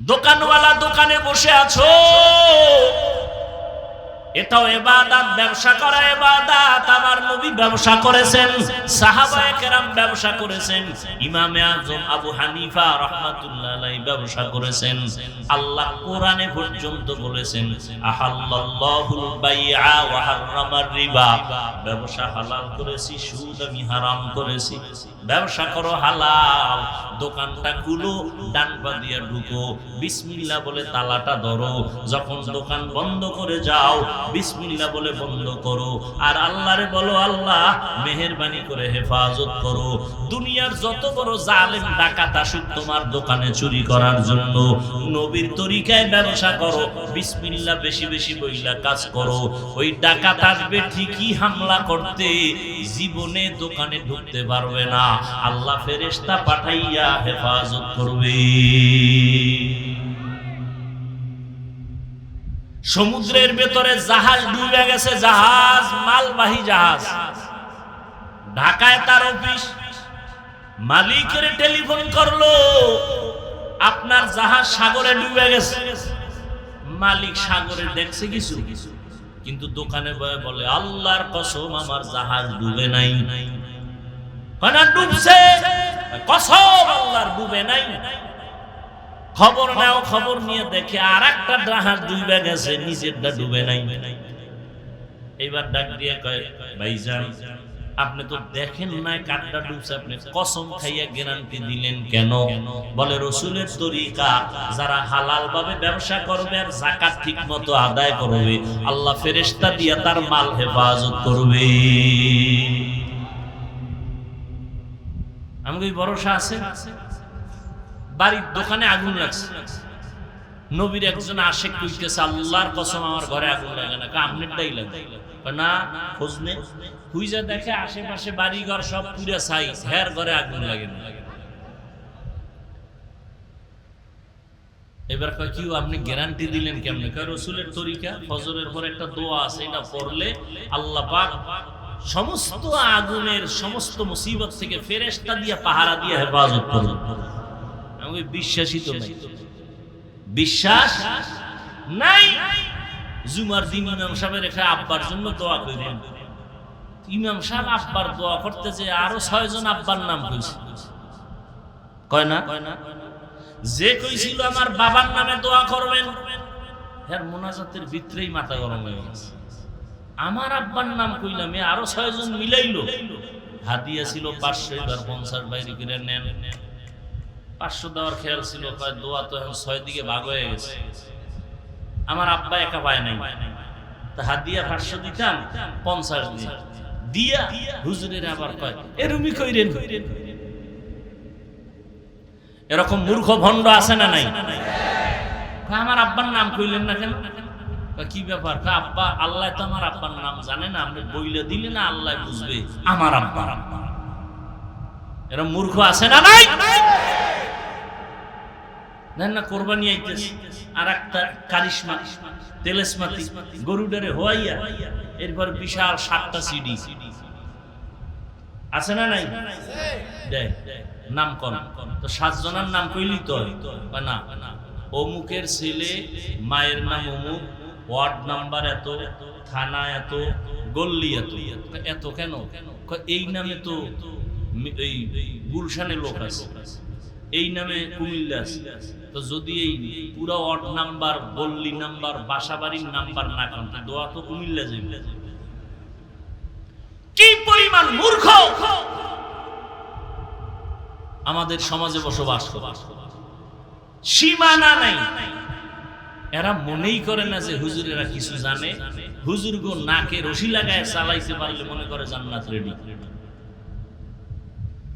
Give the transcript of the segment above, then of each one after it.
দোকানওয়ালা দোকানে বসে আছো, এটাও ইবাদত। ব্যবসা করা ইবাদত। আমার নবী ব্যবসা করেছেন, সাহাবায়ে কেরাম ব্যবসা করেছেন, ইমামে আযম আবু হানিফা রাহমাতুল্লাহ আলাইহি ব্যবসা করেছেন। আল্লাহ কোরআনে পর্যন্ত বলেছেন আহাল্লাল্লাহুল বাইআ ওয়া হাররামার রিবা, ব্যবসা হালাল করেছি, সুদ আমি হারাম করেছি। ব্যবসা করো হালাল, দোকানটা খুলো, ডান পা দিয়ে ঢুকো, বিসমিল্লাহ বলে তালাটা ধরো, যখন দোকান বন্ধ করে যাও বিসমিল্লাহ বলে বন্ধ করো, আর আল্লাহরে বলো আল্লাহ মেহেরবানি করে হেফাজত করো। দুনিয়ার যত বড় জালেম ডাকাত আসুক তোমার দোকানে চুরি করার জন্য, নবীর তরিকায় ব্যবসা করো, বিসমিল্লাহ বেশি বেশি বইলা কাজ করো। ওই ডাকাত আসবে ঠিকই হামলা করতে, জীবনে দোকানে ঢুকতে পারবে না, আল্লাহ ফেরেশতা পাঠাইয়া হেফাজত করবে। সমুদ্রের ভেতরে জাহাজ ডুবে গেছে, জাহাজ মালবাহী জাহাজ, ঢাকায় তার অফিস, মালিকের টেলিফোন করলো আপনার জাহাজ সাগরে ডুবে গেছে। মালিক সাগরে দেখছে কিছু, কিন্তু দোকানে বলে আল্লাহর কসম আমার জাহাজ ডুবে নাই। না ডুবছে, কসম আল্লাহর ডুবে নাই। খবর নাও, খবর নিয়ে দেখে আর একটা জাহাজ ডুবে গেছে, নিজেরটা ডুবে নাই। এইবার ডাক দিয়ে কয় ভাইজান আপনি তো দেখেন নাই কারটা ডুবছে, আপনি কসম খাইয়া গ্যারান্টি দিলেন কেন? বলে রাসূলের তরিকা, যারা হালাল ভাবে ব্যবসা করবে আর যাকাত ঠিকমতো আদায় করবে, আল্লাহ ফেরেশতা দিয়া তার মাল হেফাজত করবে। আমাকে ভরসা আছে। বাড়ির দোকানে আগুন লাগছে, নবীর একজন আশেক কইতেছে আল্লাহর কসম আমার ঘরে আগুন লাগে না, আপনারটাই লাগে না। খোঁজ নে, খুঁজে দেখে আশেপাশে বাড়ি ঘর সব পুড়ে ছাই, হের ঘরে আগুন লাগে না। এবার কয় কি আপনি গ্যারান্টি দিলেন কেমনে? কয় রাসূলের তরিকা, ফজরের পর একটা দোয়া আছে, এটা পড়লে আল্লাহ পাক সমস্ত আগুনের সমস্ত মুসিবত থেকে ফেরেশতা দিয়ে পাহারা দিয়ে হেফাজত করবে। আমি বিশ্বাসই তো নাই, বিশ্বাস নাই। জুমার দিন ইমাম সাহেবের এখানে আব্বার জন্য দোয়া করেন, ইমাম সাহেব আব্বার দোয়া করতে যে আরো 6 জন আব্বার নাম কইছে, কয় না? যে কইছিল আমার বাবার নামে দোয়া করবেন, এর মুনাজাতের ভিতরেই মাথা গরম হয়ে গেছে। আমার আব্বার নাম কইলাম, আরো 6 জন মিলাইলো। হাদিয়া ছিল 500, এবার 50 বাইরে করে নেন। 500 দেওয়ার খেয়াল ছিল, কয় দোয়া তো এখন 6 দিকে ভাগ হয়ে গেছে, আমার আব্বা একা পায় নাই, তা হাদিয়া 500 দিতাম, 50 দিয়া হুজুরের আবার কয় এরুমি কইরেন। এরকম মূর্খ ভণ্ড আছে না নাই? আমার আব্বার নাম কইলেন না কেন? কি ব্যাপার? আব্বা আল্লাহ তো আমার আব্বার নাম জানে না, আপনি বইলে দিলে না আল্লাহ বুঝবে আমার আব্বা। এরকম মূর্খ আছে না নাই? না কোরবানি আইতেছে, আর একটা কারিশমা তেলেসমাতি গরুডারে হোয়াইয়া, এরপর বিশাল 7টা সিডি আছে না নাই? নাম কোন তো 7 জনের নাম কইলি তো না, অমুকের ছেলে, মায়ের নাম অমুক, ওয়ার্ড নাম্বার এত, থানা এত, গল্লি এত। এত কেন? এই নামে তো এই গুলশানে লোক আছে, এই নামে কুমিল্লা আছে, তো যদি এই পুরো ওয়ার্ড নাম্বার, গল্লি নাম্বার, বাসাবাড়ির নাম্বার না কান, দোয়া তো কুমিল্লা যাবে। কি পরিমাণ মূর্খ আমাদের সমাজে বসবাস করে, সীমানা নাই। এরা মনেই করে না যে হুজুরেরা কিছু জানে। হুজুর গো নাকে রশি লাগায় চালাইতে পারলে মনে করে জান্নাত রেডি।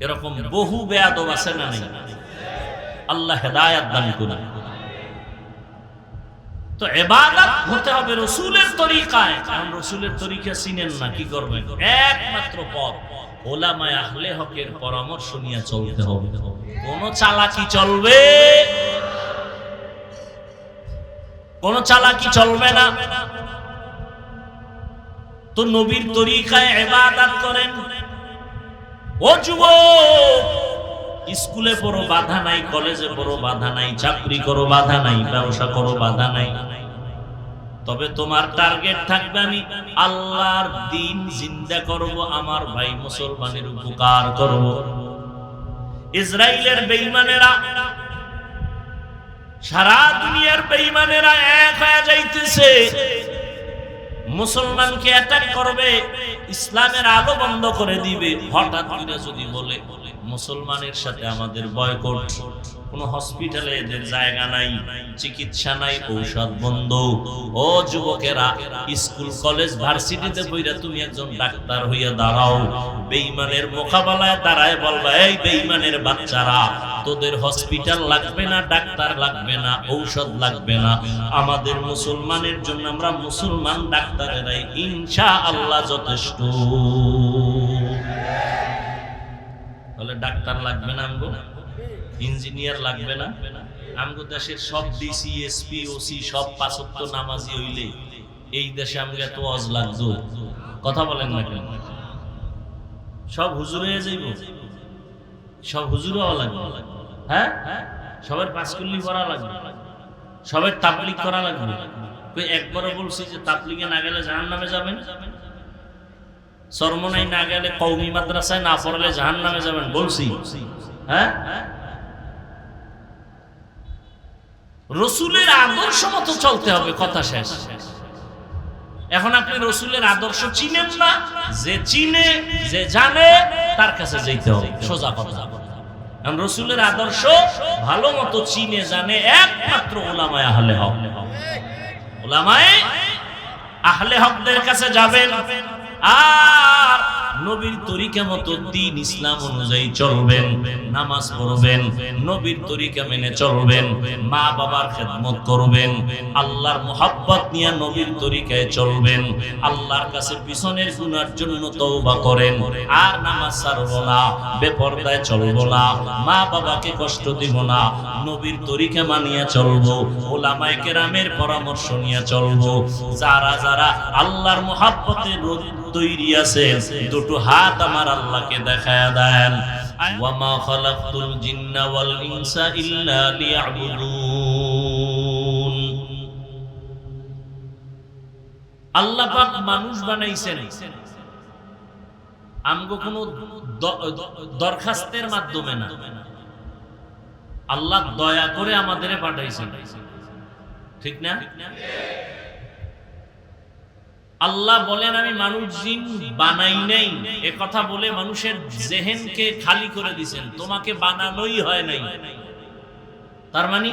এরকম বহু বেয়াদব আছে না নাই? আল্লাহ হেদায়েত দান করুন। তো ইবাদত হতে হবে রাসূলের তরিকায়। কারণ রাসূলের তরিকা চিনেন না, কি করবেন? একমাত্র পথ উলামায়ে আহলে হকের পরামর্শ নিয়ে চলতে হবে। কোন চালাকি চলবে, কোন চালাকি চলবে না। তো নবীর তরিকায় ইবাদত করেন। ও যুবক, স্কুলে পড়ো বাধা নাই, কলেজে পড়ো বাধা নাই, চাকরি করো বাধা নাই, ব্যবসা করো বাধা নাই। তবে তোমার টার্গেট থাকবে আমি আল্লাহর দ্বীন জিন্দা করব, আমার ভাই মুসলমানের উপকার করব। ইসরায়েলের বেঈমানেরা, সারা দুনিয়ার বেঈমানেরা এক হয়ে যাইতেছে, মুসলমানকে অ্যাটাক করবে, ইসলামের আলো বন্ধ করে দিবে। হঠাৎ করে যদি বলে মুসলমানের সাথে আমাদের বয়কট, কোনো হসপিটালে এদের জায়গা নাই, চিকিৎসা নাই, ঔষধ বন্ধ। ও যুবকেরা, স্কুল কলেজ ভার্সিটিতে পড়া তুমি একজন ডাক্তার হইয়া দাঁড়াও, বেঈমানের মোকাবেলায় দাঁড়ায় বলবা, এই বেঈমানের বাচ্চারা, তোদের হসপিটাল লাগবে না, ডাক্তার লাগবে না, ঔষধ লাগবে না, আমাদের মুসলমানের জন্য আমরা মুসলমান ডাক্তারেরাই ইনশাআল্লাহ যথেষ্ট। বলে ডাক্তার লাগবে না, আমগো ইঞ্জিনিয়ার লাগবে না, আমগো দেশের সব ডিসি এসপি ওসি সব পাঁচ ওয়াক্ত নামাজি হইলে এই দেশে আমগো এত ওয়াজ লাগতো? কথা বলেন না কেন? সব হুজুর হয়ে যাইব, সব হুজুর হওয়া লাগবে, হ্যাঁ, সবার পাঁচকুল্লি করা লাগবে, সবার তাবলীগ করা লাগবে। একবারও বলছি যে তাবলীগে না গেলে জাহান্নামে যাবেন, চরমনাই না গেলে, কওমি মাদ্রাসায় না পড়লে জাহান্নামে যাবেন বলছি? হ্যাঁ, রসুলের আদর্শ মতো চলতে হবে, কথা শেষ। এখন আপনি রসুলের আদর্শ চিনেন না, যে চিনে যে জানে তার কাছে যেতে হবে, সোজা কথা। কারণ রসুলের আদর্শ ভালো মতো চিনে জানে একমাত্র উলামায়ে আহলে হক। উলামায়ে আহলে হকদের কাছে যাবেন আর নবীর তরিকা মতো দ্বীন ইসলাম অনুযায়ী চলবেন, নামাজ পড়বেন, নবীর তরিকা মেনে চলবেন, মা বাবার খেদমত করবেন, আল্লাহর মুহাব্বত নিয়ে নবীর তরিকায় চলবেন, আল্লাহর কাছে পিছনের গুনার জন্য তওবা করেন, আর নামাজ ছাড়ব না, বেপরদায় চলব না, মা বাবাকে কষ্ট দিব না, নবীর তরিকা মানিয়ে চলব, উলামায়ে কেরামের পরামর্শ নিয়ে চলব। যারা যারা আল্লাহর মুহাব্বতের তৈরি আছেন, দুটো হাত আমার আল্লাহকে দেখায় দেন, ওয়ামা খালাকতুল জিন্না ওয়াল ইনসা ইল্লা লিয়াবুদুন। আল্লাহ পাক মানুষ বানাইছেন আমগো কোনো দরখাস্তের মাধ্যমে না, আল্লাহ দয়া করে আমাদের পাঠাইছেন, ঠিক না? আল্লাহ বলেন আমি মানুষ জিন বানাই নাই, এ কথা বলে মানুষের জেহেনকে খালি করে দিয়েছেন, তোমাকে বানানোই হয় নাই। তার মানে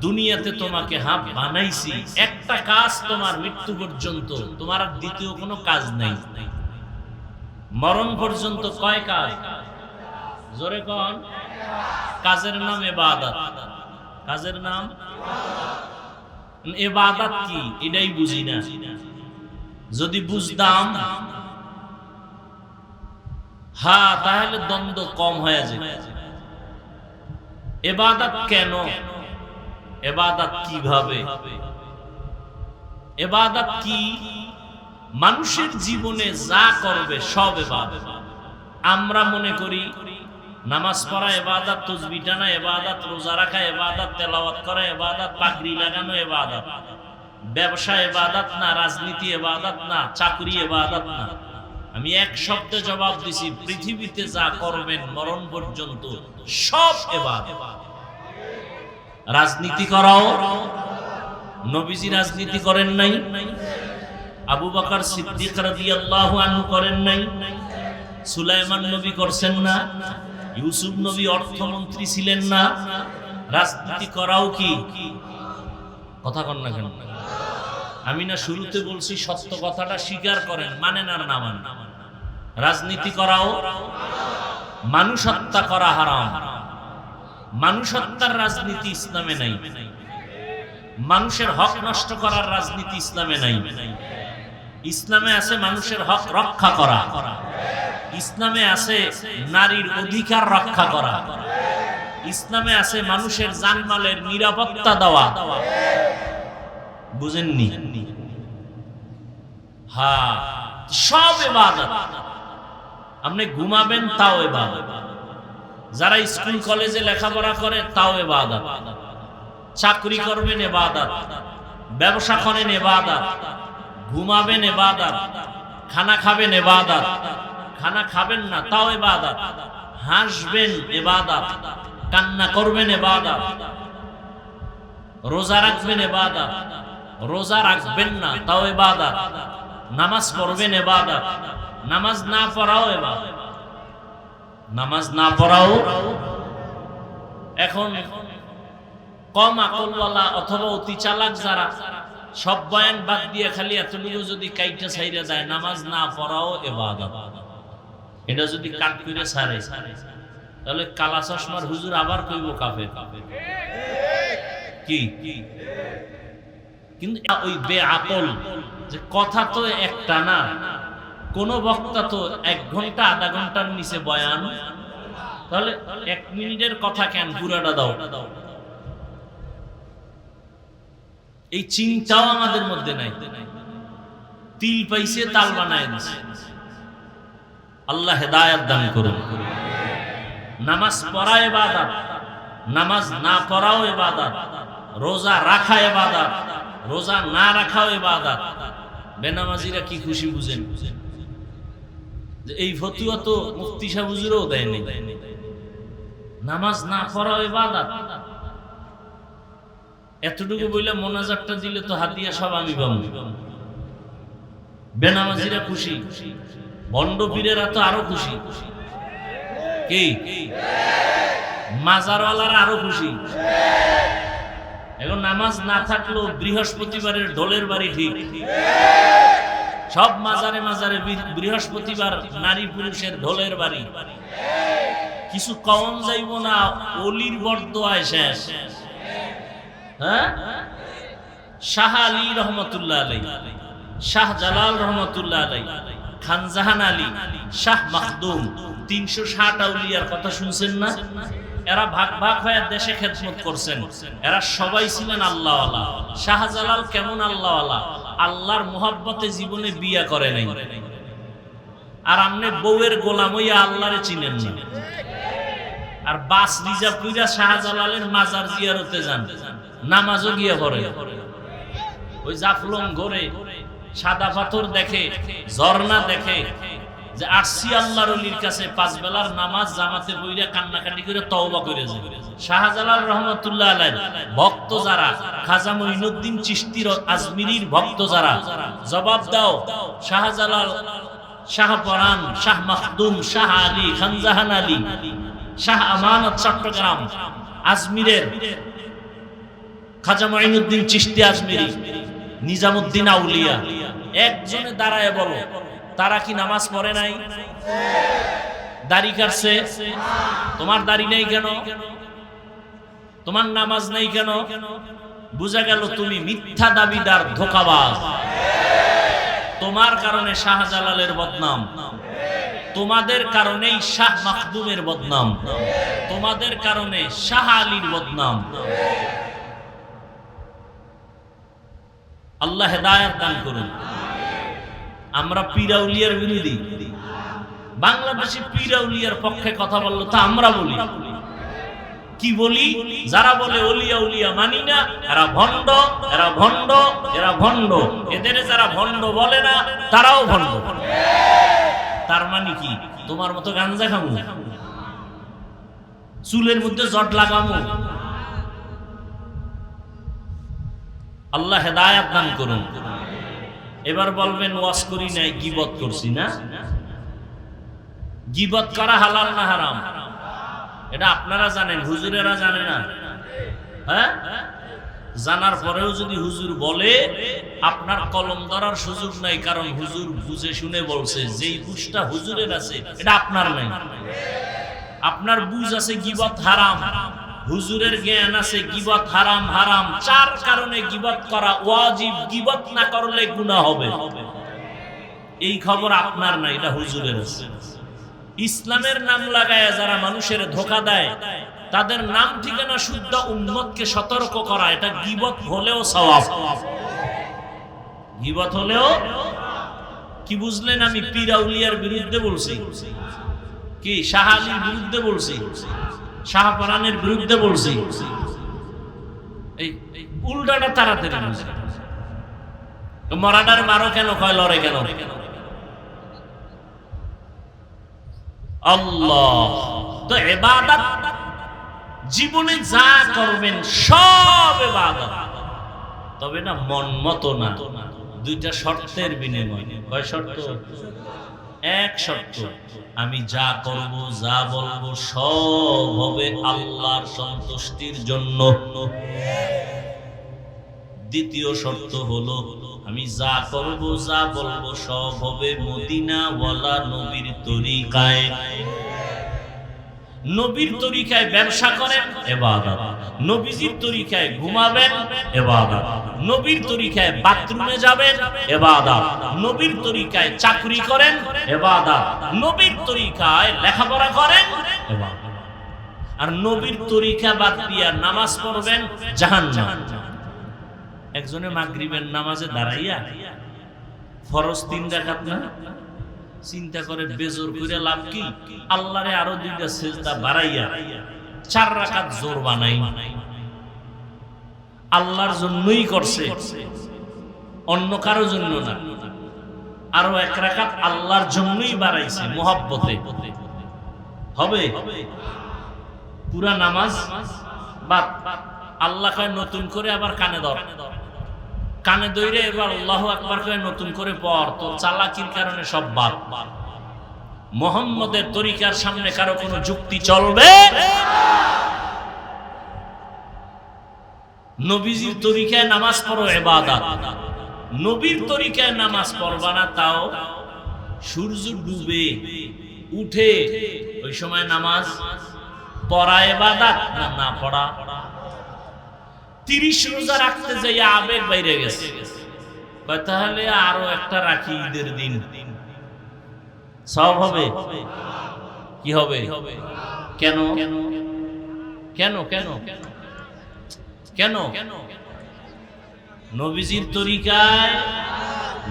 দুনিয়াতে তোমাকে বানাইছি, একটা কাজ তোমার মৃত্যু পর্যন্ত, তোমার আর দ্বিতীয় কোনো কাজ নাই। মরণ পর্যন্ত কয় কাজ? জোরে কোন? কাজের নাম ইবাদত। কাজের নাম ইবাদত। কি এটাই বুঝি না। যদি বুঝতাম তাহলে দ্বন্দ্ব কম হয়ে যেত। ইবাদত কেন? ইবাদত কিভাবে? ইবাদত কি? মানুষের জীবনে যা করবে সব ইবাদত। আমরা মনে করি নামাজ পড়া ইবাদত, তাসবিহ টানা ইবাদত, রোজা রাখা ইবাদত, তেলাওয়াত করা ইবাদত, পাগড়ি লাগানো ইবাদত। ব্যবসা ইবাদত না, রাজনীতি ইবাদত না, চাকরি ইবাদত না। আমি এক শব্দে জবাব দিছি, পৃথিবীতে যা করবেন মরণ পর্যন্ত সব ইবাদত। রাজনীতি করাও, নবীজি রাজনীতি করেন নাই, আবু বকর সিদ্দিক রাদিয়াল্লাহু আনহু করেন নাই, সুলাইমান নবী করছেন না, ইউসুফ নবী অর্থমন্ত্রী ছিলেন না। রাজনীতি করাও কি? কথা কন না কেন? আমি না শুরুতে বলছি সত্য কথাটা স্বীকার করেন, মানেন আর না মানেন। রাজনীতি করাও, মানুষ হত্যা করা হারাম। মানুষ হত্যার রাজনীতি ইসলামে নাই। মানুষের হক নষ্ট করার রাজনীতি ইসলামে নাই। ইসলামে আছে মানুষের হক রক্ষা করা, ইসলামে আছে নারীর অধিকার রক্ষা করা, ইসলামে আছে মানুষের জানমালের নিরাপত্তা দেওয়া। বুঝেননি? সব ইবাদত। আপনি ঘুমাবেন তাও ইবাদত, যারা স্কুল কলেজে লেখাপড়া করে তাও ইবাদত, চাকরি করবেন ইবাদত, ব্যবসা করেন ইবাদত, ঘুমাবেন ইবাদত, খানা খাবেন ইবাদত, খানা খাবেন না তাও ইবাদত, হাসবেন ইবাদত, কান্না করবেন ইবাদত, রোজা রাখবেন ইবাদত, রোজা রাখবেন না তাও ইবাদত, নামাজ পড়বেন ইবাদত, নামাজ না পড়াও ইবাদত, নামাজ না পড়াও। এখন কম আকলওয়ালা অথবা অতি চালাক যারা সব বয়ান বাদ দিয়ে খালি এতটুকু যদি কাইটা ছাইরা দেয় নামাজ না পড়াও ইবাদত, এটা যদি কাট করে ছাড়ে তাহলে কালা চশমার হুজুর আবার কইব কাফের। কি কিন্তু ওই বেআকল যে কথা তো একটা না, কোন বক্তা তো 1 ঘন্টা আধা ঘন্টার নিচে বয়ান, তাহলে 1 মিনিটের কথা কেন পুরাটা দাও? এই চিন্তাও আমাদের মধ্যে নাই। তিল পাইছে তাল বানায় দিছে। আল্লাহ হেদায়েত দান করুন। নামাজ পড়া ইবাদত, নামাজ না পড়াও ইবাদত, রোজা রাখা ইবাদত, রোজা না রাখাও ইবাদত। বেনামাজিরা কি খুশি বুঝেন যে এই ফতুয়া তো মুফতি সাহেব হুজুরও দেয়নি, নামাজ না পড়াও ইবাদত। এতটুকু বইলে মোনাজাতটা দিলে তো হাতিয়া সব আমি পাবো। বেনামাজিরা খুশি, ভণ্ড পীরেরা তো আরো খুশি, কি মাজারওয়ালারা আরো খুশি। এখন নামাজ না থাকলেও বৃহস্পতিবারের ঢোলের বাড়ি ঠিক, সব মাজারে মাজারে বৃহস্পতিবার নারী পুরুষের ঢোলের বাড়ি। কিছু কম যাইব না, অলির বরদোয়ায় শেষ। হ্যাঁ, শাহ আলী রহমতুল্লাহ আলাই, শাহ জালাল রহমতুল্লাহ আলাই, খানজাহান আলী, শাহ মাখদুম, 360 আউলিয়ার কথা শুনছেন না? এরা ভাগ ভাগ হয়ে দেশে খেদমত করছেন। এরা সবাই ছিলেন আল্লাহওয়ালা। শাহজালাল কেমন আল্লাহওয়ালা? আল্লাহর মোহাব্বতে জীবনে বিয়া করে নাই। আর আমনে বউয়ের গোলাম হইয়া আল্লাহরে চিনেন না। আর বাস রিজার্ভ কইরা শাহজালালের মাজার জিয়ারতে যান, নামাজও গিয়া পড়ে। ওই জাফলং ঘরে সাদা পাথর দেখে, ঝর্ণা দেখে, যে আসছি আল্লাহর ওলির কাছে 5 বেলার নামাজ জামাতে পড়িয়া কান্নাকাটি করে তওবা করে যায়। শাহজালাল রহমাতুল্লাহ আলাইহি ভক্ত যারা, খাজা মঈনুদ্দিন চিশতির আজমিরির ভক্ত যারা, জবাব দাও শাহজালাল, শাহ পরান, শাহ মাখদুম, শাহ আলী, খানজাহান আলী, শাহ আমানত চট্টগ্রাম, আজমিরের খাজা মঈনুদ্দিন চিশতি আজমিরি, নিজামুদ্দিন আউলিয়া, একজনে দাঁড়ায় বলো তারা কি নামাজ পড়ে নাই? দাড়ি কাটছে, তোমার দাড়ি নেই কেন? তোমার নামাজ নেই কেন? বুঝা গেল তুমি মিথ্যা দাবিদার, ধোঁকাবাজ। তোমার কারণে শাহজালালের বদনাম, তোমাদের কারণেই শাহ মাখদুমের বদনাম, তোমাদের কারণে শাহ আলীর বদনাম। আল্লাহ হেদায়েত দান করুন। আমরা পীরাউলিয়ার বিরোধী, বাংলাদেশে পীরাউলিয়ার পক্ষে কথা বললো তা আমরা বলি। কি বলি? যারা বলে ওলিয়া উলিয়া মানি না, এরা ভণ্ড, এরা ভণ্ড, এরা ভণ্ড। এদের যারা ভণ্ড বলে না তারাও ভণ্ড। তার মানে কি? তোমার মতো গাঞ্জা খামু, চুলের মধ্যে জট লাগামু? আল্লাহ হেদায়েত দান করুন। এবার বলবেন ওয়াজ করি নাই, গীবত করছি না? গীবত করা হালাল না হারাম? এটা আপনারা জানেন, হুজুরেরা জানে না। হ্যাঁ, জানার পরেও যদি হুজুর বলে, আপনার কলম ধরার সুযোগ নাই, কারণ হুজুর বুঝে শুনে বলছে। যেই বুঝটা হুজুরের আছে এটা আপনার নাই। আপনার বুঝ আছে গীবত হারাম, হুজুরের জ্ঞান আছে গীবত হারাম। হারাম 4 কারণে গীবত করা ওয়াজিব, গীবত না করলে গুনাহ হবে। এই খবর আপনার নাই, এটা হুজুরের আছে। ইসলামের নাম লাগায় যারা মানুষের ধোঁকা দেয়, তাদের নাম ঠিকানা শুদ্ধ উম্মতকে সতর্ক করা, এটা গীবত হলেও সওয়াব। গীবত হলেও কি বুঝলেন? আমি পীর আউলিয়ার বিরুদ্ধে বলছি, কি শাহ আলীর বিরুদ্ধে বলছি, শাহপরানের বিরুদ্ধে বলছি, এই উল্টাটা তাড়াতাড়ি বুঝে। মরাডার মারো কেন, কয় লড়ে কেন? আল্লাহ তো ইবাদত জীবনে যা করবেন সব ইবাদত, তবে না মন মতো না, দুইটা শর্তের বিনিময়ে। কয় শর্ত? এক শর্ত, আমি যা করব যা বলবো সব হবে আল্লাহর সন্তুষ্টির জন্য। দ্বিতীয় শর্ত হলো আমি যা করব যা বলবো সব হবে মদিনাওয়ালা নবীর তরিকায়। নবীর তরিকায় ব্যবসা করেন ইবাদত, নবীজির তরিকায় ঘুমাবেন ইবাদত, নবীর তরিকায় বাথরুমে যাবেন ইবাদত, নবীর তরিকায় চাকরি করেন ইবাদত, নবীর তরিকায় লেখাপড়া করেন ইবাদত। আর নবীর তরিকা বাদ দিয়া নামাজ পড়বেন জাহান্নাম। একজনে মাগরিবের নামাজে দাঁড়াইয়া ফরজ 3 রাকাত না, চিন্তা করে বেজোর করে লাভ কি? আল্লাহরে আরো 2টা সিজদা বাড়াইয়া 4 রাকাত জোর বানাই, আল্লাহর জন্যই করছে, অন্য কারো জন্য না। আরো 1 রাকাত আল্লাহর জন্যই বাড়াইছে মোহাব্বতে, হবে? পুরা নামাজ বাদ। আল্লাহ কয় নতুন করে আবার কানে ধর, কানে ধরে এবার আল্লাহু আকবার কয় নতুন করে পড়। তো চালাকির কারণে সব বাদ। মুহাম্মদের তরিকার সামনে কারো কোনো যুক্তি চলবে? নবীজির তরিকায় নামাজ পড়ো ইবাদত, নবীর তরিকায় নামাজ পড়বা না তাও সূর্য ডুবে উঠে ওই সময় নামাজ পড়া ইবাদত না না পড়া? 30 রোজা রাখতে যাই আবেগ বাইরে গেছে, তাহলে আরো একটা রাখি ঈদের দিন, সব হবে? কি হবে? কেন কেন কেন কেন? নবীজির তরিকায়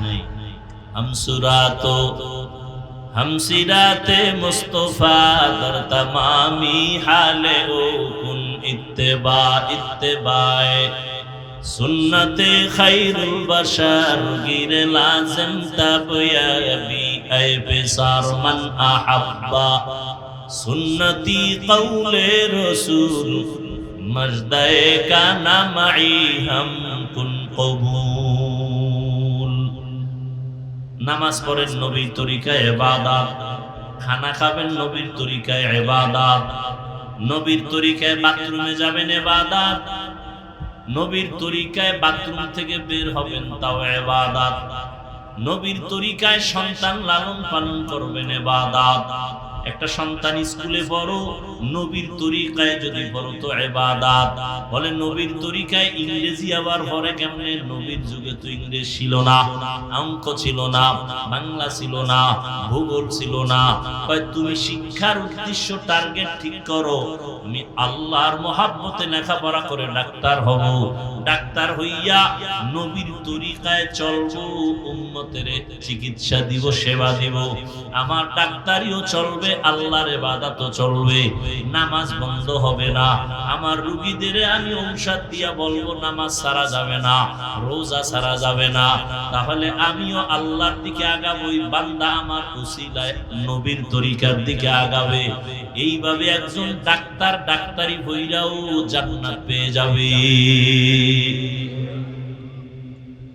নেই। हमसिराते मुस्तफा दर तमामी हाले ओ कुन इत्तेबाए सुन्नते खैरुल बशर गिर लाज़िम तब याबी ऐ बेसार मन अहब्बा सुन्नती कौले रसूल मजदे का नामई हम कुन कबूल। নামাজ পড়েন নবীর তরিকায় ইবাদত, খানা খাবেন নবীর তরিকায় ইবাদত, নবীর তরিকায় বাথরুমে যাবেন ইবাদত, নবীর তরিকায় বাথরুম থেকে বের হবেন তাও ইবাদত, নবীর তরিকায় সন্তান লালন পালন করবেন ইবাদত। একটা সন্তান স্কুলে পড়ো নবীর তরিকায় যদি পড়ো তো ইবাদত। বলে নবীর তরিকায় ইংরেজি আবার পড়ে কেমনে? নবীর যুগে তো ইংরেজি ছিল না, অঙ্ক ছিল না, বাংলা ছিল না, ভূগোল ছিল না। কয় তুমি শিক্ষার উদ্দেশ্য টার্গেট ঠিক করো, আমি আল্লাহর মহব্বতে লেখাপড়া করে ডাক্তার হব, ডাক্তার হইয়া নবীর তরিকায় চলবো, উম্মতের চিকিৎসা দিব, সেবা দিব, আমার ডাক্তারিও চলবে, আল্লাহর ইবাদতও চলবে, নামাজ বন্ধ হবে না। আমার রোগীদের আমি ঔষধ দিয়া বলবো নামাজ ছাড়া যাবে না, রোজা ছাড়া যাবে না। তাহলে আমিও আল্লাহর দিকে আগাবো, বান্দা আমার উসিলায় নবীর তরিকার দিকে আগাবে। এইভাবে একজন ডাক্তার ডাক্তারি হইরাও জান্নাত পেয়ে যাবে।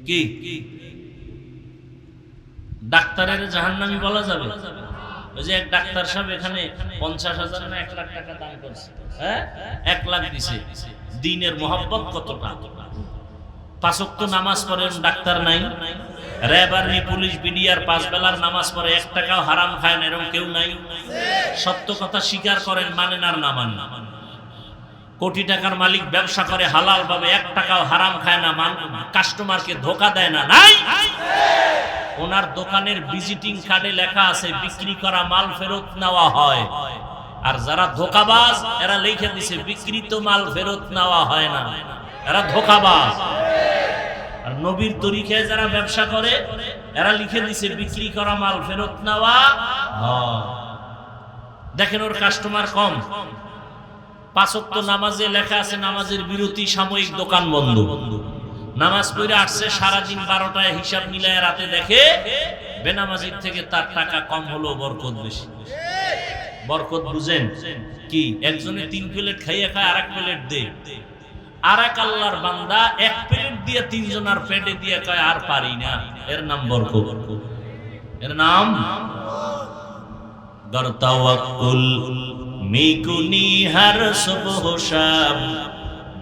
কি ডাক্তারের জাহান্নামী বলা যাবে? ওই যে এক ডাক্তার সাহেব এখানে 50,000 না 1 লাখ টাকা দান করছে, হ্যাঁ 1 লাখ দিছে। দ্বীনের মহব্বত কতটা? 5 ওয়াক্ত নামাজ পড়েন, ডাক্তার নাই। র‍্যাব আর্মি পুলিশ বিডিআর 5 বেলার নামাজ পড়ে, 1 টাকাও হারাম খায় না, এরকম কেউ নাই। সত্য কথা স্বীকার করেন, মানেন আর না মানেন। কোটি টাকার মালিক ব্যবসা করে হালাল ভাবে, 1 টাকাও হারাম খায় না, কাস্টমারকে ধোঁকা দেয় না, নাই? ওনার দোকানের ভিজিটিং কার্ডে লেখা আছে বিক্রি করা মাল ফেরত নেওয়া হয়। আর যারা ধোঁকাবাজ এরা লিখে দিছে বিক্রিত মাল ফেরত নেওয়া হয় না, এরা ধোঁকাবাজ। আর নবীর তরিকায় যারা ব্যবসা করে এরা লিখে দিছে বিক্রি করা মাল ফেরত নেওয়া হয়। দেখেন ওর কাস্টমার কম। 5 ওয়াক্ত নামাজে লেখা আছে নামাজের বিরতি, সাময়িক দোকান বন্ধ। নামাজ পড়ে আসছে সারাদিন 12টায়, হিসাব মিলায় রাতে দেখে বেনামাজির থেকে তার টাকা কম হলো, বরকত বেশি। বরকত বুঝেন কি? একজনে 3 প্লেট খাইয়ে খায়, আর 1 প্লেট দে। আর এক আল্লাহর বান্দা 1 প্লেট দিয়ে 3 জনের পেটে দিয়ে কয় আর পারি না। এর নাম বরকত, এর নাম দর তাওয়াক্কুল। মিকুনি হর সুবহ শাম,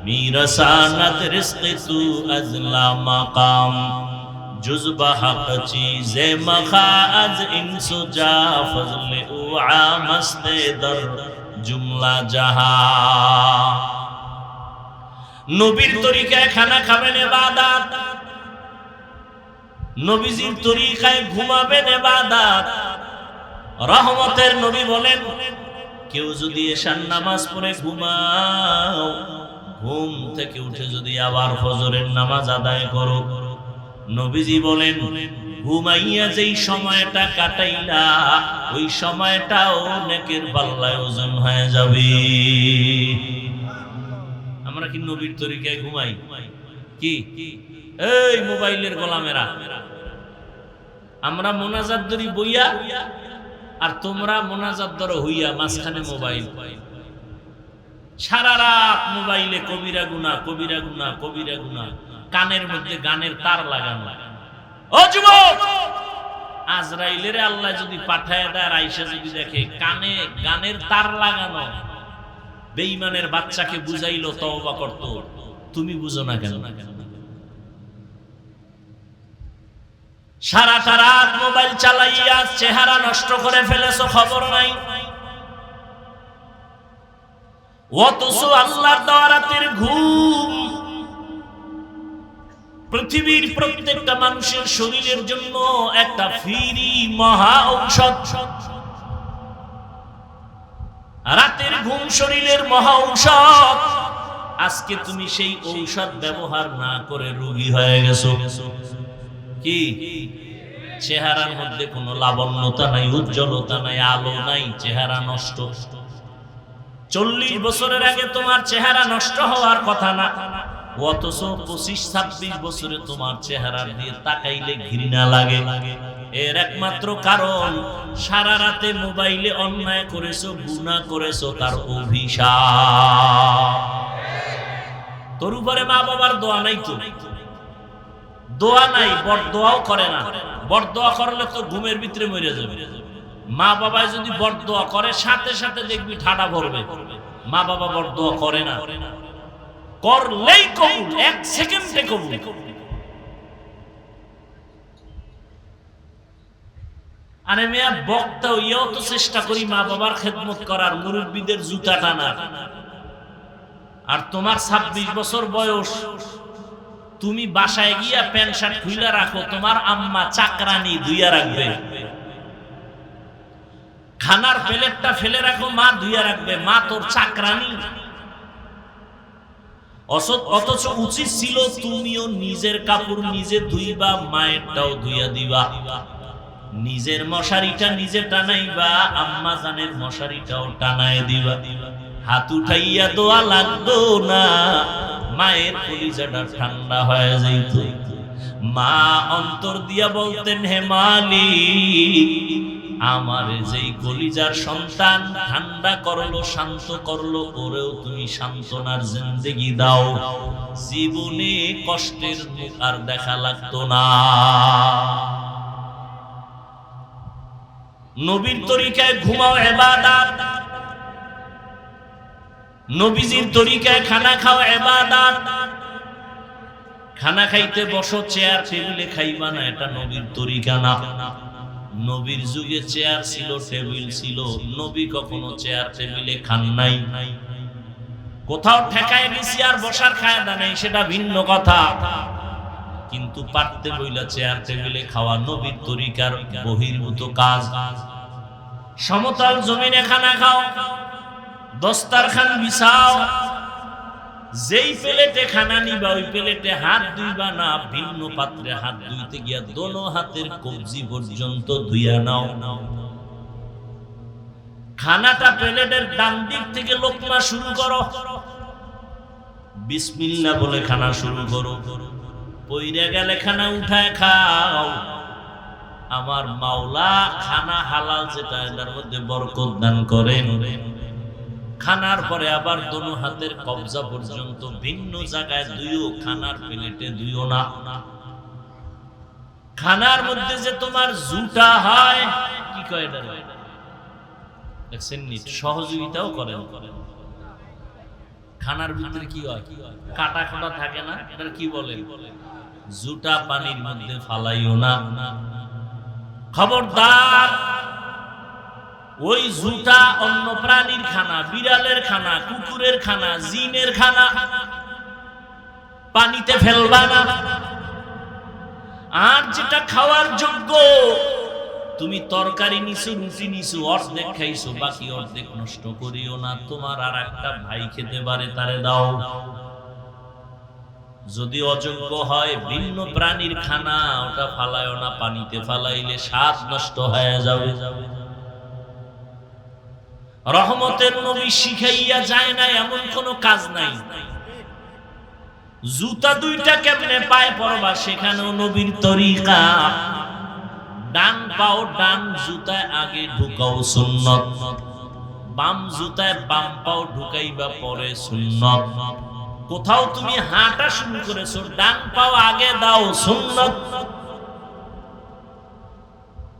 মিরসানাত রিজক তু আজলা মাকাম। जुज़्ब हक़ चीज़े मखाज इंसु जा फज़ल उ आमस्ते दर जुमला जहा। नबीर तरीकाय खाना खाবেন ইবাদত, নবীজির তরিকায় ঘুমাবেন ইবাদত। রহমতের নবী বলেন, কেউ যদি এশার নামাজ পড়ে ঘুমাও, ঘুম থেকে উঠে যদি আবার ফজরের নামাজ আদায় করো, নবীজি বলেন ঘুমাইয়া যেই সময়টা কাটাইলা ওই সময়টাও নেকের পাল্লায় ওজন হয়ে যাবে। আমরা কি নবীর তরিকায় ঘুমাই? কি এই মোবাইলের গোলামেরা, আমরা মোনাজাত ধরি বইয়া, আর তোমরা মোনাজাত ধরো হইয়া, মাঝখানে মোবাইল। সারা রাত মোবাইলে কবিরা গুনাহ, কবিরা গুনাহ, কবিরা গুনাহ। কানের মধ্যে গানের তার লাগানো। ও যুবক, আজরাইলের আল্লাহ যদি পাঠায় দেয়, আয়েশা যদি দেখে কানে গানের তার লাগানো, বেঈমানের বাচ্চাকে বুঝাইলো তওবা করত, তুমি বুঝো না কেন? সারাটা রাত মোবাইল চালাইয়া চেহারা নষ্ট করে ফেলেছো, খবর নাই। অথচ আল্লাহর দেওয়া রাতের ঘুম পৃথিবীর প্রত্যেকটা মানুষের শরীরের জন্য একটা ফ্রি মহা ঔষধ। রাতের ঘুম শরীরের মহা ঔষধ। আজকে তুমি সেই ঔষধ ব্যবহার না করে রোগী হয়ে গেছো। কি? চেহারার মধ্যে কোনো লাবণ্যতা নাই, উজ্জ্বলতা নাই, আলো নাই, চেহারা নষ্ট। 40 বছরের আগে তোমার চেহারা নষ্ট হওয়ার কথা না, অথচ 25-26 বছরে তোমার চেহারা দিয়ে তাকাইলে ঘৃণা লাগে। এর একমাত্র কারণ সারা রাতে মোবাইলে অন্যায় করেছো, গুনাহ করেছো, তার অভিশাপ। তোর উপরে মা বাবার দোয়া নাই, তো দোয়া নাই, বরদোয়াও করে না। বরদোয়া করলে তো ঘুমের ভিতরে মরে যাবে। মা বাবায় যদি বরদোয়া করে, সাথে সাথে দেখবি ঠাডা ভরবে। মা বাবা বরদোয়া করে না, করলেই কবুল, 1 সেকেন্ডে কবুল। আরে মিয়া, বক্তা হইয়াও তো চেষ্টা করি মা বাবার খেদমত করার, মুরব্বীদের জুতা টানার। আর তোমার 26 বছর বয়স, তুমি বাসায় গিয়া প্যান্ট শার্ট খুইলা রাখো, তোমার আম্মা চাকরানি ধুইয়া রাখবে। খানার প্লেটটা ফেলে রাখো, মা ধুইয়া রাখবে। মা তোর চাকরানি। অথচ উচিত ছিল তুমিও নিজের কাপড় নিজে ধুইবা, মায়েরটাও ধুইয়া দিবা। নিজের মশারিটা নিজে টানাইবা, আম্মা জানের মশারিটাও টানায় দিবা। হাত উঠাইয়া দোয়া লাগতো না, মায়ের কলিজাটা ঠান্ডা হয়ে যাইত। মা অন্তর দিয়া বলতেন, হে মালিক, আমার যেই কলিজার সন্তান ঠান্ডা করলো, শান্ত করলো, ওরেও তুমি সান্ত্বনার জিন্দেগি দাও, জীবনে কষ্টের মুখ আর দেখা লাগতো না। নবীর তরিকায় ঘুমাও ইবাদত, নবীজির তরিকায় খানা খাও ইবাদত। খানা খাইতে বসো, চেয়ার টেবিলে খাইবা না, এটা নবীর তরিকা না। নবীর যুগে চেয়ার ছিল, টেবিল ছিল, নবী কখনো চেয়ার টেবিলে খান নাই। কোথাও ঠেকায় নিছি আর বসার কায়দা নেই, সেটা ভিন্ন কথা, কিন্তু পারতে বইলা চেয়ার টেবিলে খাওয়া নবীর তরিকার বহির্ভূত কাজ। সমতল জমিনে খানা খাও, দস্তারখান বিছাও, যেই প্লেটে খানা নিবা ওই প্লেটে হাত ধুইবা না, ভিন্ন পাত্রে হাত ধুইতে গিয়া দোনো হাতের কবজি পর্যন্ত ধুইয়া নাও। খানাটা প্লেটের ডান দিক থেকে লোকমা শুরু করো, বিসমিল্লাহ বলে খানা শুরু করো। পইরা গেলে খানা উঠায় খাও। আমার মাওলা খানা হালাল যেটা, এটার মধ্যে বরকত দান করেন। খানার পরে আবার দোনো হাতের কবজা পর্যন্ত ভিন্ন জায়গায় দুইও, খানার প্লেটে দুইও না। খানার মধ্যে যে তোমার জুটা হয়, কি কয় এটা দেখছেন নি, সহযোগিতাও করেন। খানার ভিতরে কি হয়, কাটা কাটা থাকে না, এটা কি বলে, জুটা পানির মধ্যে ফালাইও না। খবরদার, ওই জুটা অন্য প্রাণীর খানা, বিড়ালের খানা, কুকুরের খানা, জিনের খানা, পানিতে ফেলবা না। আর যেটা খাওয়ার যোগ্য, তুমি তরকারি নিছো, রুটি নিছো, অর্ধেক খাইছো, বাকি অর্ধেক নষ্ট করিও না। তোমার আর একটা ভাই খেতে পারে, তারে দাও। যদি অযোগ্য হয় ভিন্ন প্রাণীর খানা, ওটা ফালায়ও না, পানিতে ফালাইলে স্বাদ নষ্ট হয়ে যাবে। রহমতের নবী শিখাইয়া যায় না এমন কোন কাজ নাই। জুতা দুইটা কেমনে পায়ে পরবা, সেখানেও নবীর তরিকা। ডান পাও ডান জুতায় আগে ঢুকাও, সুন্নত। বাম জুতায় বাম পাও ঢুকাইবা পরে, সুন্নত। কোথাও তুমি হাঁটা শুরু করেছো, ডান পাও আগে দাও, সুন্নত।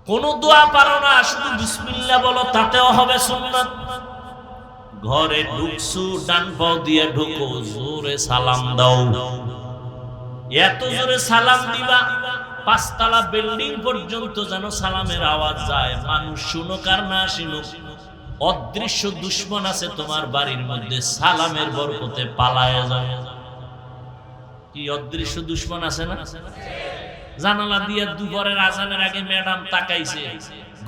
কোন দোয়া পারো না, শুধু বিসমিল্লাহ বলো, তাতেও হবে সুন্নত। ঘরে ঢুকছো, ডান পাও দিয়ে ঢুকো, জোরে সালাম দাও। এত জোরে সালাম দিবা, 5 তলা বিল্ডিং পর্যন্ত যেন সালামের আওয়াজ যায়। মানুষ শুনুক আর না শুনুক, অদৃশ্য দুশ্মন আছে তোমার বাড়ির মধ্যে, সালামের বরকতে পালায়া যায়। কি অদৃশ্য দুশ্মন আছে না? জানালা দিয়ে দুপুরের আজানের আগে ম্যাডাম তাকাইছে,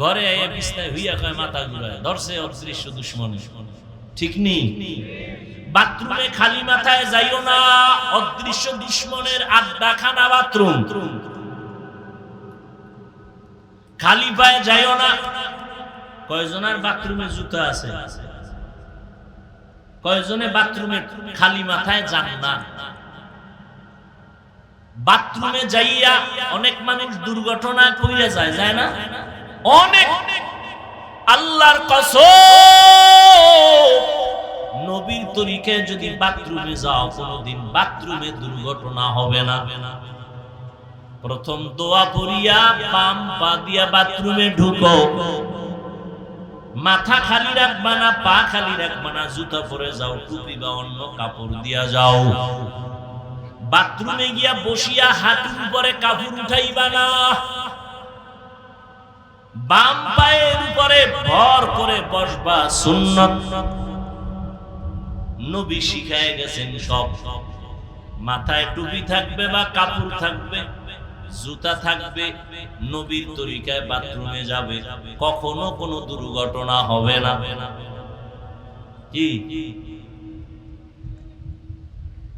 ঘরে এসে বিছনায় হইয়া কয় মাথা ঘুরায়, ধরছে অদৃশ্য দুশ্মন। ঠিক নেই? বাথরুমে খালি মাথায় যাইও না, অদৃশ্য দুশ্মনের আড্ডাখানা বাথরুম। খালি পায়ে যাইও না। কয়জনের বাথরুমে জুতা আছে? কয়জনে বাথরুমে খালি মাথায় যান না? বাথরুমে যাইয়া অনেক মানুষ দুর্ঘটনায় পড়ে যায়, যায় না? অনেক। আল্লাহর কসম, নবীর তরিকায় যদি বাথরুমে যাও, কোনদিন বাথরুমে দুর্ঘটনা হবে না। প্রথম দোয়া পড়িয়া বাম পা দিয়া বাথরুমে ঢুকো। মাথা খালি রাখবা না, পা খালি রাখবা না, জুতা পরে যাও, টুপি বা অন্য কাপড় দিয়া যাও। বাথরুমে গিয়া বসিয়া হাঁটুর উপরে কাপড় উঠাইবা না। বাম পায়ের উপরে ভর করে বসবা, সুন্নাত। নবী শিখায় গেছেন সব। মাথায় টুপি থাকবে বা কাপড় থাকবে, জুতা থাকবে, নবীর তরিকায় বাথরুমে যাবে, কখনো কোনো দুর্ঘটনা হবে না। কি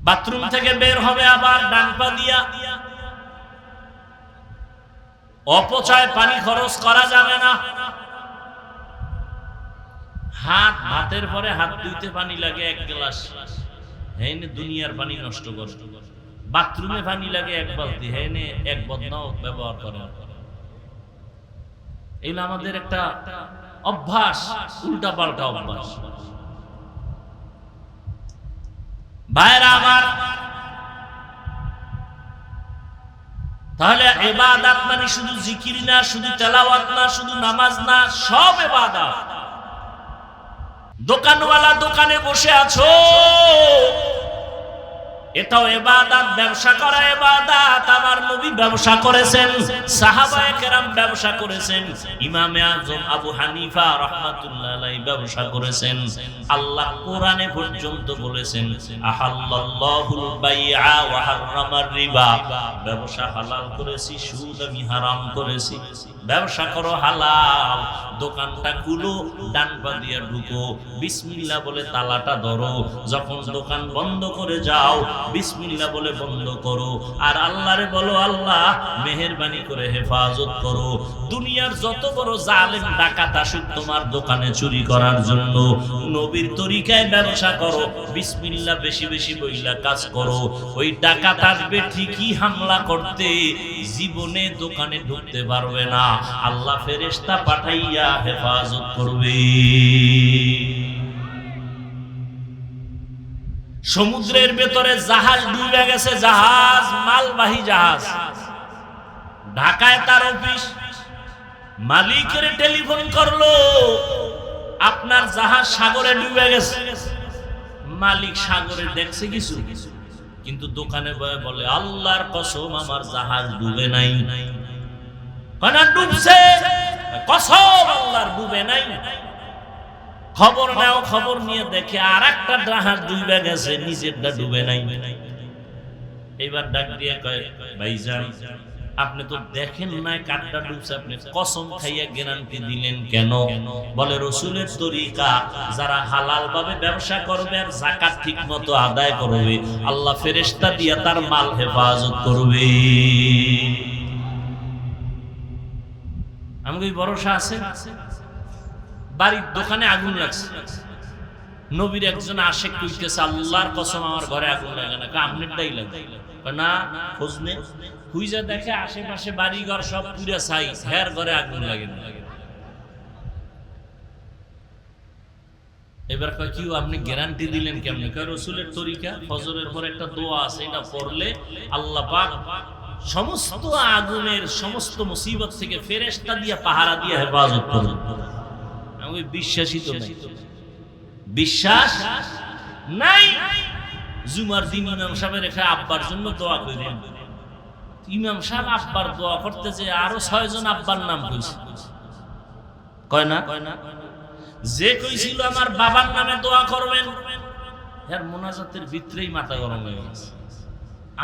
বাথরুম থেকে বের হবে আবার ডান পা দিয়া। অপচয় পানি খরচ করা যাবে না। হাতের পরে হাত ধুইতে পানি লাগে 1 গ্লাস, হেনে দুনিয়ার পানি নষ্ট করে। বাথরুমে পানি লাগে 1 বালতি, হেনে 1 বদনাও ব্যবহার করে। এগুলো আমাদের একটা অভ্যাস, উল্টা পাল্টা অভ্যাস। ভাইরা আমার, তাহলে ইবাদত মানে শুধু জিকির না, শুধু তেলাওয়াত না, শুধু নামাজ না, সব ইবাদত। দোকানওয়ালা দোকানে বসে আছো, এটাও ইবাদত। ব্যবসা করা ইবাদত। আমার নবী ব্যবসা করেছেন, সাহাবায়ে কেরাম ব্যবসা করেছেন, ইমামে আজম আবু হানিফা রাহমাতুল্লাহ আলাইহি ব্যবসা করেছেন। আল্লাহ কোরআনে পর্যন্ত বলেছেন, আহাল্লাল্লাহুল বাইআ ওয়া হাররামার রিবা। ব্যবসা হালাল করেছি, সুদ আমি হারাম করেছি। ব্যবসা করো হালাল, দোকানটা খুলো, ডান পা দিয়ে ঢুকো, বিসমিল্লাহ বলে তালাটা ধরো, যখন দোকান বন্ধ করে যাও বিসমিল্লাহ বলে বন্ধ করো, আর আল্লাহরে বলো আল্লাহ মেহেরবানি করে হেফাজত করো। দুনিয়ার যত বড় জালেম ডাকাত আসুক তোমার দোকানে চুরি করার জন্য, নবীর তরিকায় ব্যবসা করো, বিসমিল্লাহ বেশি বেশি বইলা কাজ করো, ওই ডাকাত আসবে ঠিকই হামলা করতে, জীবনে দোকানে ঢুকতে পারবে না, আল্লাহ ফেরেশতা পাঠাইয়া হেফাজত করবে। সমুদ্রের ভেতরে জাহাজ ডুবে গেছে, জাহাজ মালবাহী জাহাজ, ঢাকায় তার অফিস, মালিকের টেলিফোন করলো আপনার জাহাজ সাগরে ডুবে গেছে। মালিক সাগরে দেখছে কিছু, কিন্তু দোকানে বলে আল্লাহর কসম আমার জাহাজ ডুবে নাই। কানা ডুবছে, কসম আল্লাহর ডুবে নাই। খবর নাও, খবর নিয়ে দেখে আর একটা জাহাজ ডুবে গেছে, নিজেরটা ডুবে নাই। এবার ডাক দিয়ে কয় ভাইজান আপনি তো দেখেন নাই কাঠটা ডুবছে, আপনি কসম খাইয়া গ্যারান্টি দিলেন কেন? বলে রসুলের তরিকা, যারা হালাল ভাবে ব্যবসা করবে আর যাকাত ঠিক মতো আদায় করবে আল্লাহ ফেরেশতা দিয়া তার মাল হেফাজত করবে। আমাকে ভরসা আছে। বাড়ির দোকানে আগুন লাগছে, নবীর একজন আশেক কইতেছে আল্লাহর কসম আমার ঘরে আগুন লাগে না, আপনারটাই লাগে না, খোঁজ নে, খুঁজে দেখে আশেপাশে বাড়ি ঘর সব পুরা ছাই, হের ঘরে আগুন লাগে না। এবার কয় কি আপনি গ্যারান্টি দিলেন কেমনে? কয় রসুলের তরিকা, ফজরের পর একটা দোয়া আছে, এটা পড়লে আল্লাহ পাক সমস্ত আগুনের সমস্ত মুসিবত থেকে ফেরেশতা দিয়ে পাহারা দিয়ে হেফাজত করবেন। আমি বিশ্বাসই তো নাই, বিশ্বাস নাই। জুমার দিন ইমাম সাহেবের রেখে আব্বার জন্য দোয়া করেন, ইমাম সাহেব আব্বার দোয়া করতে যে আরো 6 জন আব্বার নাম কইছে, কয় না? যে কইছিল আমার বাবার নামে দোয়া করবেন, এর মোনাজাতের ভিতরেই মাথা গরম হয়ে গেছে।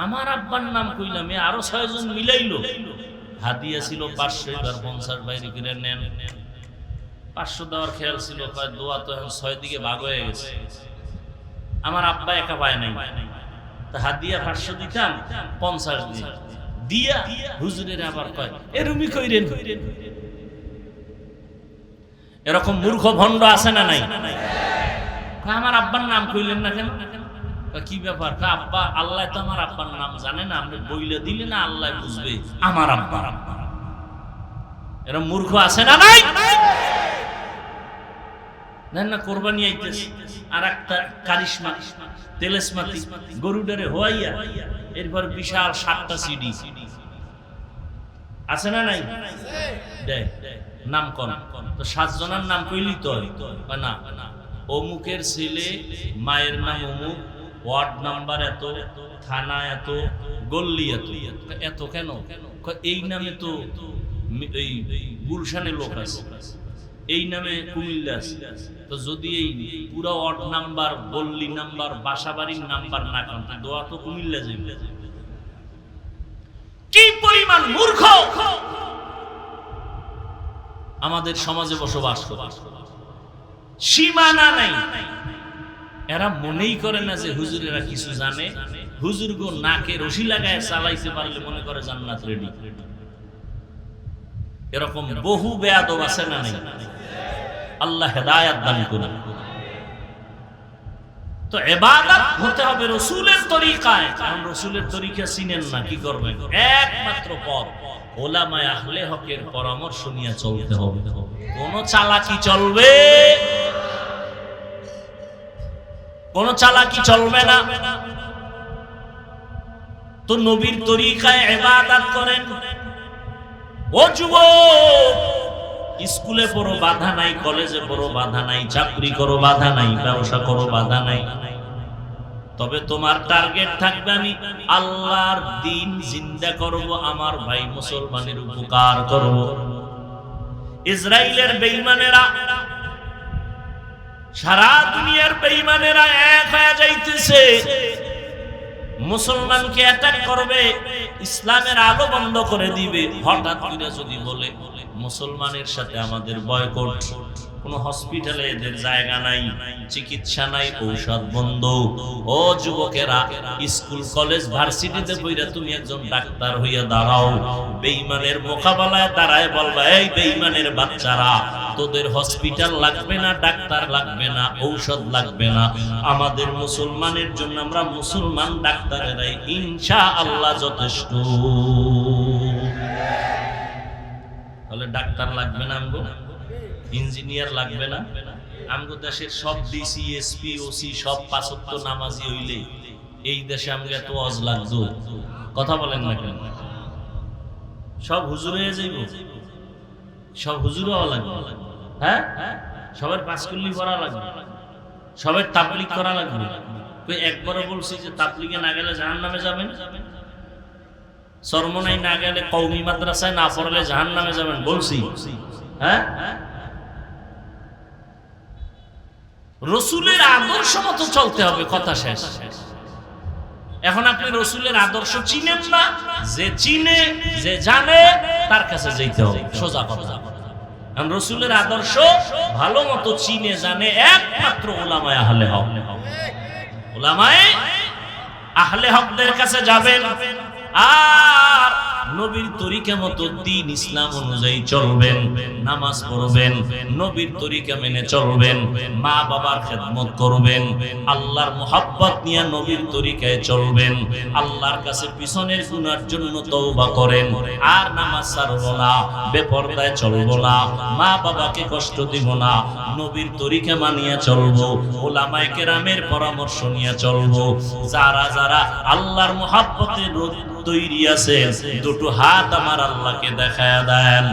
আমার আব্বার নাম কইলাম, আরো 6 জন মিলাইলো। হাদিয়া ছিল 500, এবার 50 বাইরে করে নেন। 500 দেওয়ার খেয়াল ছিল, দোয়া তো এখন 6 দিকে ভাগ হয়ে গেছে, আমার আব্বা একা পায় নাই, তা হাদিয়া 500 দিতাম, 50 দিয়া হুজুরের আবার কয় এরুমি কইরেন। এরকম মূর্খ ভণ্ড আছে না নাই? আমার আব্বার নাম কইলেন না কেন? কি ব্যাপার? আব্বা আল্লাহ তো আমার আব্বার নাম জানে না, আপনি বইলে দিলে না আল্লাহ বুঝবে আমার আব্বা। এরকম মূর্খ আছে না নাই? না কোরবানি আইতেছে, আর একটা কারিশমা তেলেসমাতি গরুডারে হওয়াইয়া এরপর বিশাল 7টা সিডি আছে না নাই? দেখ নাম কম তো 7 জনের নাম কইলি তো না, অমুকের ছেলে, মায়ের নাম অমুক, ওয়ার্ড নাম্বার এত, থানা এত, গল্লি এত। এত কেন? এই নামে তো এই গুলশানে লোক আছে, এই নামে কুমিল্লা আছে, তো যদি এই পুরো ওয়ার্ড নাম্বার, গল্লি নাম্বার, বাসাবাড়ির নাম্বার না কান, দোয়া তো কুমিল্লা যাবে। কি পরিমাণ মূর্খ আমাদের সমাজে বসবাস করে, সীমানা নাই। এরা মনেই করে না যে হুজুরেরা কিছু জানে। হুজুর গো নাকে রশি লাগায় চালাইতে পারলে মনে করে জান্নাত রেডি। এরকম বহু বেয়াদব আছে না নাই? আল্লাহ হেদায়েত দান করুন। তো ইবাদত হতে হবে রাসূলের তরিকায়। কারণ রাসূলের তরিকা চিনেন না, কি করবেন? একমাত্র পথ উলামায়ে আহলে হকের পরামর্শ নিয়ে চলতে হবে। কোন চালাকি চলবে, কোন চালাকি চলবে না। তো নবীর তরিকায় ইবাদত করেন। ও যুবক, স্কুলে পড়ো বাধা নাই, কলেজে পড়ো বাধা নাই, চাকরি করো বাধা নাই, ব্যবসা করো বাধা নাই, তবে তোমার টার্গেট থাকবে আমি আল্লাহর দ্বীন জিন্দা করব, আমার ভাই মুসলমানের উপকার করব। ইসরাইলের বেঈমানেরা, সারা দুনিয়ার বেঈমানেরা এক হয়ে যাইতেছে, মুসলমানকে অ্যাটাক করবে, ইসলামের আলো বন্ধ করে দিবে। হঠাৎ করে যদি বলে মুসলমানের সাথে আমাদের বয়কট। কোনো হসপিটালে এদের জায়গা নাই, চিকিৎসা নাই, ঔষধ বন্ধ। ও যুবকেরা, স্কুল কলেজ ভার্সিটিতে পড়া তুমি একজন ডাক্তার হইয়া দাঁড়াও, বেঈমানের মোকাবেলায় দাঁড়ায় বলবা, এই বেঈমানের বাচ্চারা, তোদের হসপিটাল লাগবে না, ডাক্তার লাগবে না, ঔষধ লাগবে না, আমাদের মুসলমানের জন্য আমরা মুসলমান ডাক্তারেরাই ইনশাআল্লাহ যথেষ্ট। তাহলে ডাক্তার লাগবে না, আমগো ইঞ্জিনিয়ার লাগবে না। আমগো দেশের সব ডিসি, এসপি, ওসি সব পাঁচ ওয়াক্ত নামাজি হইলে এই দেশে আমগো এত ওয়াজ লাগতো? কথা বলেন না কেন? সব হুজুর হয়ে যাইব, সব হুজুর হওয়া লাগবে, হ্যাঁ, সবার পাঁচকুল্লি করা লাগবে, সবার তাবলীগ করা লাগবে। একবারও বলছি যে তাবলীগে না গেলে জাহান্নামে যাবেন, চরমনাই না গেলে, কওমি মাদ্রাসায় না পড়লে জাহান্নামে যাবেন বলছি? হ্যাঁ, রসুলের আদর্শ মতো চলতে হবে, কথা শেষ। এখন আপনি রসুলের আদর্শ চিনেন না, যে চিনে, যে জানে তার কাছে যেতে হবে, সোজা কথা। কারণ রসুলের আদর্শ ভালো মতো চিনে জানে একমাত্র উলামায়ে আহলে হক। উলামায়ে আহলে হকদের কাছে যাবেন আর নবীর তরিকা মতো দ্বীন ইসলাম অনুযায়ী চলবেন, নামাজ পড়বেন, নবীর তরিকা মেনে চলবেন, মা বাবার খেদমত করবেন, আল্লাহর মুহাব্বত নিয়ে নবীর তরিকায় চলবেন, আল্লাহর কাছে পিছনের গুনার জন্য তওবা করেন, আর নামাজ ছাড়ব না, বেপরদায় চলব না, মা বাবাকে কষ্ট দিব না, নবীর তরিকা মানিয়ে চলব, উলামায়ে কেরামের পরামর্শ নিয়ে চলব। যারা যারা আল্লাহর মুহাব্বতে তৈরি আছে, দুটো হাত আমার আল্লাহকে দেখায়া দেন।